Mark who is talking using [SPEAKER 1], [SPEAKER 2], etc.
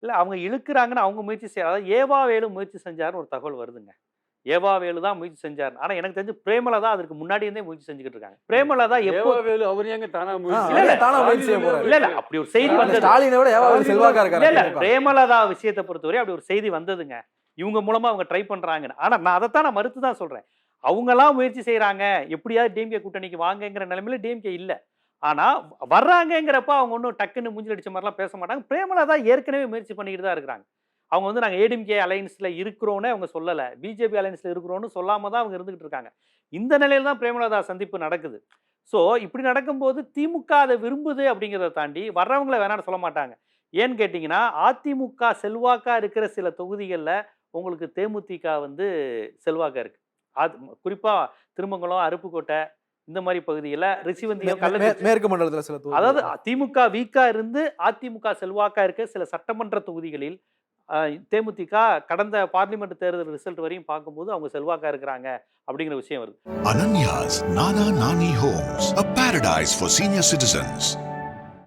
[SPEAKER 1] இல்ல அவங்க இழுக்குறாங்கன்னு அவங்க முயற்சி அதாவது ஏவா வேலு முயற்சி செஞ்சாருன்னு ஒரு தகவல் வருதுங்க. ஏவா வேலு தான் முயற்சி செஞ்சாரு. ஆனா எனக்கு தெரிஞ்சு பிரேமலதா அதற்கு முன்னாடி இருந்தே முயற்சி செஞ்சுகிட்டு இருக்காங்க. பிரேமலதா எப்போ
[SPEAKER 2] ஏவாவேலு அவர் ஏங்க தானா முயற்சி
[SPEAKER 1] இல்ல, இல்ல.
[SPEAKER 3] தானா முயற்சி செய்ய போறாரு.
[SPEAKER 1] இல்ல, இல்ல. அப்படி ஒரு செய்தி வந்தது.
[SPEAKER 3] ஸ்டாலினை விட ஏவாவேலு செல்வாக்கா
[SPEAKER 1] இல்ல, இல்ல.
[SPEAKER 3] இருக்காரு.
[SPEAKER 1] பிரேமலதா விஷயத்த பொறுத்தவரை அப்படி ஒரு செய்தி வந்ததுங்க. இவங்க மூலமா அவங்க ட்ரை பண்றாங்கன்னு. ஆனா நான் அதத்தான் நான் மறுத்து தான் சொல்றேன். அவங்களா முயற்சி செய்றாங்க. எப்படியாவது டிஎம்கே கூட்டணிக்கு வாங்கங்கிற நிலைமையில டிஎம்கே இல்ல. ஆனா வர்றாங்கங்கிறப்ப அவங்க ஒண்ணும் டக்குன்னு மூஞ்சில அடிச்ச மாரிலாம் பேச மாட்டாங்க. பிரேமலதா ஏற்கனவே முயற்சி பண்ணிக்கிட்டு தான் இருக்கிறாங்க. அவங்க வந்து நாங்க ஏடிஎம்கே அலையன்ஸ்ல இருக்கிறோம்னே அவங்க சொல்லல. பிஜேபி அலையன்ஸ்ல இருக்கிறோம்னு சொல்லாம தான் அவங்க இருந்துகிட்டு இருக்காங்க. இந்த நிலையில தான் பிரேமலதா சந்திப்பு நடக்குது. சோ இப்படி நடக்கும்போது திமுக அத விரும்புது அப்படிங்கிறத தாண்டி வர்றவங்கள வேணாம்னு சொல்ல மாட்டாங்க. ஏன்னு கேட்டீங்கன்னா, அதிமுக செல்வாக்கா இருக்கிற சில தொகுதிகள்ல உங்களுக்கு தேமுதிக வந்து செல்வாக்கா இருக்கு. அது குறிப்பா திருமங்கலம், அருப்புக்கோட்டை இந்த மாரி பகுதியில ரிஷிவந்தியம், கள்ளக்குறிச்சி
[SPEAKER 3] மேற்கு மண்டலத்துல சில
[SPEAKER 1] அதாவது திமுக வீக்கா இருந்து அதிமுக செல்வாக்கா இருக்க சில சட்டமன்ற தொகுதிகளில் தேமுதிக கடந்த பார்லிமெண்ட் தேர்தல் ரிசல்ட் வரையும் பார்க்கும்போது அவங்க செல்வாக்கா இருக்கிறாங்க அப்படிங்கிற விஷயம் வருது.
[SPEAKER 4] Ananya's Nana Nani Homes, a paradise for senior citizens.